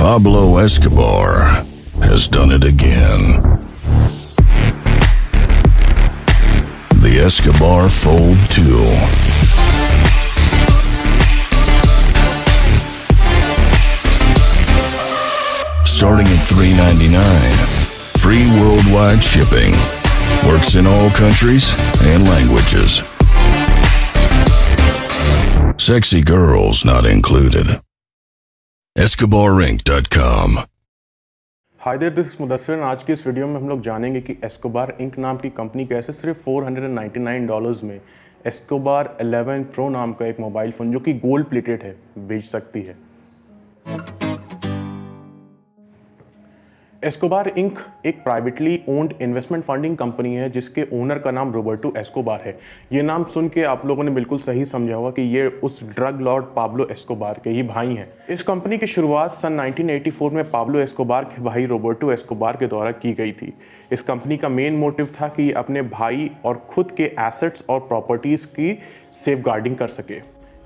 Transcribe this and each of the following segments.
Pablo Escobar has done it again. The Escobar Fold 2. Starting at $3.99. Free worldwide shipping. Works in all countries and languages. Sexy girls not included. EscobarInc.com. Hi there, this is Mudassir. आज की इस video में हम लोग जानेंगे कि Escobar ink नाम की कंपनी कैसे सिर्फ $499 में एस्कोबार 11 प्रो नाम का एक मोबाइल फ़ोन जो कि गोल्ड प्लेटेड है बेच सकती है। एस्कोबार इंक एक privately owned investment funding company है जिसके ओनर का नाम रोबर्टो एस्कोबार है। ये नाम सुन के आप लोगों ने बिल्कुल सही समझा होगा कि ये उस ड्रग लॉर्ड पाब्लो एस्कोबार के ही भाई हैं। इस कंपनी की शुरुआत सन 1984 में पाब्लो एस्कोबार के भाई रोबर्टो एस्कोबार के द्वारा की गई थी। इस कंपनी का मेन मोटिव था कि ये अपने भाई और खुद के एसेट्स और प्रॉपर्टीज़ की सेफ गार्डिंग कर सके।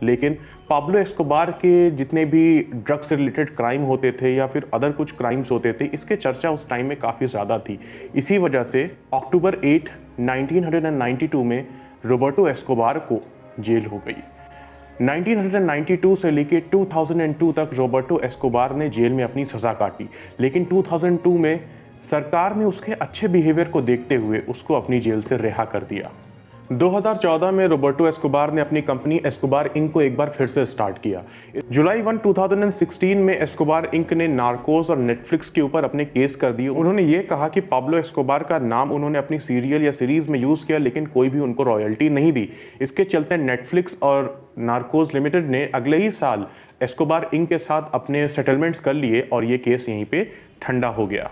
लेकिन पाब्लो एस्कोबार के जितने भी ड्रग्स से रिलेटेड क्राइम होते थे या फिर अदर कुछ क्राइम्स होते थे, इसके चर्चा उस टाइम में काफ़ी ज़्यादा थी। इसी वजह से अक्टूबर 8, 1992 में रोबर्टो एस्कोबार को जेल हो गई। 1992 से लेकर 2002 तक रोबर्टो एस्कोबार ने जेल में अपनी सज़ा काटी, लेकिन 2002 में सरकार ने उसके अच्छे बिहेवियर को देखते हुए उसको अपनी जेल से रिहा कर दिया। 2014 में रोबर्टो एस्कोबार ने अपनी कंपनी एस्कोबार इंक को एक बार फिर से स्टार्ट किया। जुलाई 1, 2016 में एस्कोबार इंक ने नार्कोस और नेटफ्लिक्स के ऊपर अपने केस कर दिए। उन्होंने ये कहा कि पाब्लो एस्कोबार का नाम उन्होंने अपनी सीरियल या सीरीज में यूज़ किया, लेकिन कोई भी उनको रॉयल्टी नहीं दी। इसके चलते नेटफ्लिक्स और नार्कोस लिमिटेड ने अगले ही साल एस्कोबार इंक के साथ अपने सेटलमेंट्स कर लिए और ये केस यहीं पर ठंडा हो गया।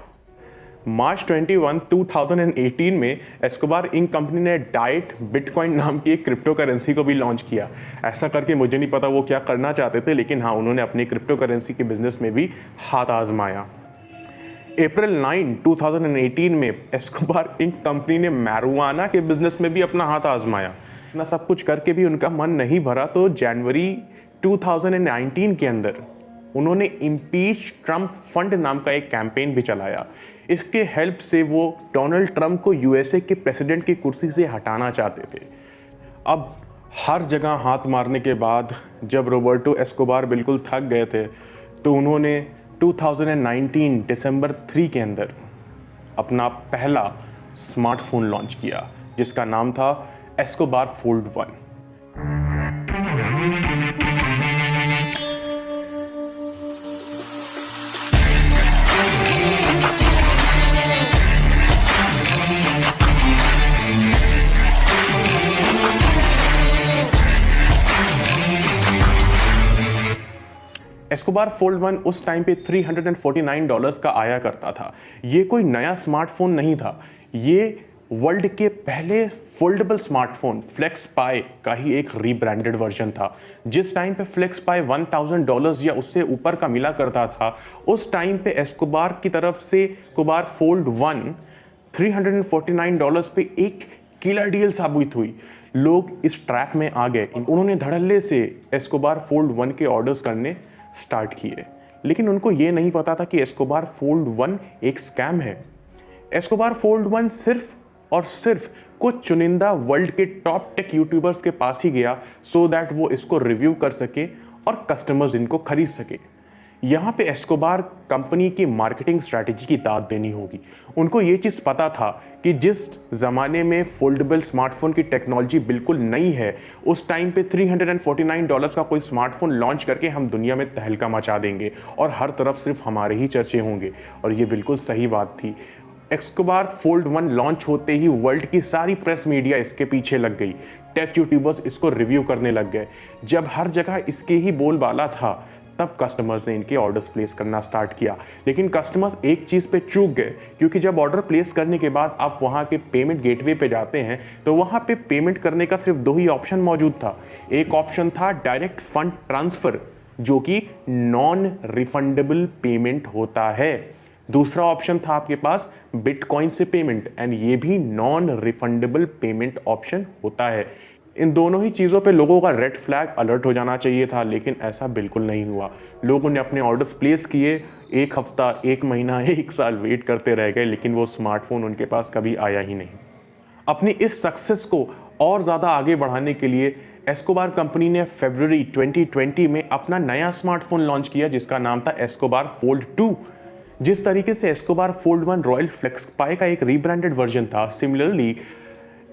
मार्च 21, 2018 में एस्कोबार इंक कंपनी ने डाइट बिटकॉइन नाम की एक क्रिप्टो करेंसी को भी लॉन्च किया। ऐसा करके मुझे नहीं पता वो क्या करना चाहते थे, लेकिन हाँ, उन्होंने अपनी क्रिप्टो करेंसी के बिजनेस में भी हाथ आजमाया। अप्रैल 9, 2018 में एस्कोबार इंक कंपनी ने मैरिजुआना के बिजनेस में भी अपना हाथ आजमाया। ना सब कुछ करके भी उनका मन नहीं भरा तो जनवरी 2019 के अंदर उन्होंने इम्पीच ट्रंप फंड नाम का एक कैंपेन भी चलाया। इसके हेल्प से वो डोनाल्ड ट्रंप को यूएसए के प्रेसिडेंट की कुर्सी से हटाना चाहते थे। अब हर जगह हाथ मारने के बाद जब रोबर्टो एस्कोबार बिल्कुल थक गए थे तो उन्होंने 2019 दिसंबर 3 के अंदर अपना पहला स्मार्टफोन लॉन्च किया जिसका नाम था एस्कोबार फोल्ड 1। एस्कोबार फोल्ड 1 उस टाइम पे $349 का आया करता था। ये कोई नया स्मार्टफोन नहीं था, ये वर्ल्ड के पहले फोल्डेबल स्मार्टफोन फ्लेक्स पाई का ही एक रीब्रांडेड वर्जन था। जिस टाइम पे फ्लेक्स पाई $1000 या उससे ऊपर का मिला करता था, उस टाइम पे एस्कोबार की तरफ से एस्कोबार फोल्ड 1 $349 पे एक किलर डील साबित हुई। लोग इस ट्रैप में आ गए। उन्होंने धड़ल्ले से एस्कोबार फोल्ड 1 के ऑर्डर्स करने स्टार्ट किए, लेकिन उनको ये नहीं पता था कि एस्कोबार फोल्ड 1 एक स्कैम है। एस्कोबार फोल्ड 1 सिर्फ और सिर्फ कुछ चुनिंदा वर्ल्ड के टॉप टेक यूट्यूबर्स के पास ही गया सो दैट वो इसको रिव्यू कर सके और कस्टमर्स इनको खरीद सके। यहाँ पे एस्कोबार कंपनी की मार्केटिंग स्ट्रैटेजी की दाद देनी होगी। उनको ये चीज़ पता था कि जिस ज़माने में फोल्डेबल स्मार्टफोन की टेक्नोलॉजी बिल्कुल नई है, उस टाइम पे $349 का कोई स्मार्टफोन लॉन्च करके हम दुनिया में तहलका मचा देंगे और हर तरफ सिर्फ हमारे ही चर्चे होंगे। और ये बिल्कुल सही बात थी। एस्कोबार फोल्ड 1 लॉन्च होते ही वर्ल्ड की सारी प्रेस मीडिया इसके पीछे लग गई। टेक यूट्यूबर्स इसको रिव्यू करने लग गए। जब हर जगह इसके ही बोलबाला था, तब कस्टमर्स ने इनके ऑर्डर्स प्लेस करना स्टार्ट किया। लेकिन कस्टमर्स एक चीज़ पे चूक गए, क्योंकि जब ऑर्डर प्लेस करने के बाद आप वहाँ के पेमेंट गेटवे पे जाते हैं तो वहाँ पे पेमेंट करने का सिर्फ 2 ही ऑप्शन मौजूद था। एक ऑप्शन था डायरेक्ट फंड ट्रांसफ़र, जो कि नॉन रिफंडेबल पेमेंट होता है। दूसरा ऑप्शन था आपके पास बिटकॉइन से पेमेंट, एंड ये भी नॉन रिफंडेबल पेमेंट ऑप्शन होता है। इन दोनों ही चीज़ों पे लोगों का रेड फ्लैग अलर्ट हो जाना चाहिए था, लेकिन ऐसा बिल्कुल नहीं हुआ। लोगों ने अपने ऑर्डर्स प्लेस किए, 1 हफ्ता, 1 महीना, 1 साल वेट करते रह गए, लेकिन वो स्मार्टफोन उनके पास कभी आया ही नहीं। अपनी इस सक्सेस को और ज़्यादा आगे बढ़ाने के लिए एस्कोबार कंपनी ने फरवरी 2020 में अपना नया स्मार्टफोन लॉन्च किया जिसका नाम था एस्कोबार फोल्ड 2। जिस तरीके से एस्कोबार फोल्ड 1 रॉयल फ्लेक्स पाई का एक रीब्रांडेड वर्जन था, सिमिलरली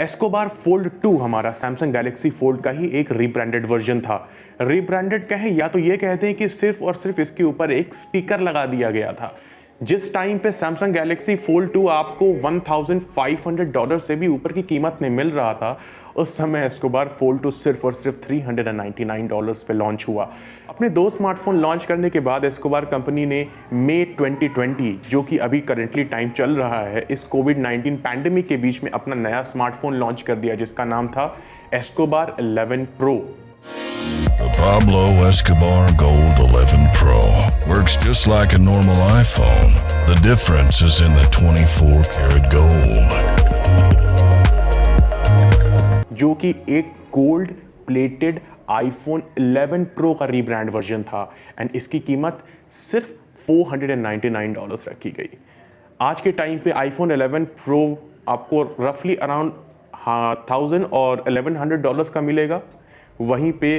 एस्कोबार फोल्ड 2 हमारा सैमसंग गैलेक्सी फोल्ड का ही एक रीब्रांडेड वर्जन था। रीब्रांडेड कहें या तो ये कहते हैं कि सिर्फ और सिर्फ इसके ऊपर एक स्टिकर लगा दिया गया था। जिस टाइम पे सैमसंग गैलेक्सी फोल्ड 2 आपको $1,500 से भी ऊपर की कीमत में मिल रहा था, उस समय एस्कोबार फोल्ड 2 सिर्फ और सिर्फ $399 पे लॉन्च हुआ। अपने 2 स्मार्टफोन लॉन्च करने के बाद एस्कोबार कंपनी ने मई 2020, जो कि अभी करंटली टाइम चल रहा है, इस कोविड-19 पैंडेमिक के बीच में अपना नया स्मार्टफोन लॉन्च कर दिया जिसका नाम था Escobar 11 pro. The Pablo Escobar Gold 11 Pro works just like a normal iPhone. The difference is in the 24 karat gold. जो कि एक गोल्ड प्लेटेड आईफोन 11 प्रो का रीब्रांड वर्जन था एंड इसकी कीमत सिर्फ $499 रखी गई। आज के टाइम पे आईफोन 11 प्रो आपको रफली अराउंड 1000 और $1100 का मिलेगा, वहीं पे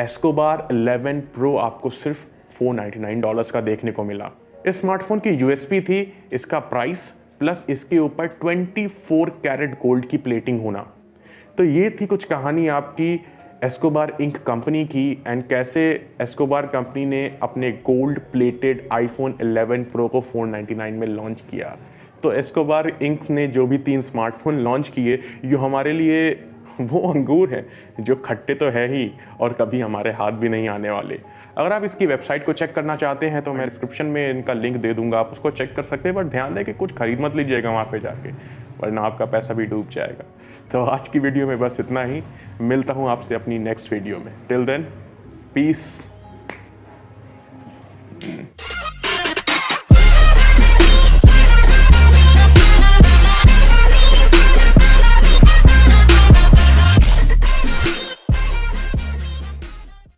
एस्कोबार 11 प्रो आपको सिर्फ $499 का देखने को मिला। इस स्मार्टफोन की यूएसपी थी इसका प्राइस प्लस इसके ऊपर 24 कैरेट गोल्ड की प्लेटिंग होना। तो ये थी कुछ कहानी आपकी एस्कोबार इंक कंपनी की एंड कैसे एस्कोबार कंपनी ने अपने गोल्ड प्लेटेड आईफोन 11 प्रो को $499 में लॉन्च किया। तो एस्कोबार इंक ने जो भी 3 स्मार्टफोन लॉन्च किए, ये हमारे लिए वो अंगूर हैं जो खट्टे तो है ही और कभी हमारे हाथ भी नहीं आने वाले। अगर आप इसकी वेबसाइट को चेक करना चाहते हैं तो मैं डिस्क्रिप्शन में इनका लिंक दे दूंगा, आप उसको चेक कर सकते हैं, बट ध्यान दें कि कुछ खरीद मत लीजिएगा वहाँ पे जाके, वरना आपका पैसा भी डूब जाएगा। तो आज की वीडियो में बस इतना ही, मिलता हूँ आपसे अपनी नेक्स्ट वीडियो में। Till then, piece.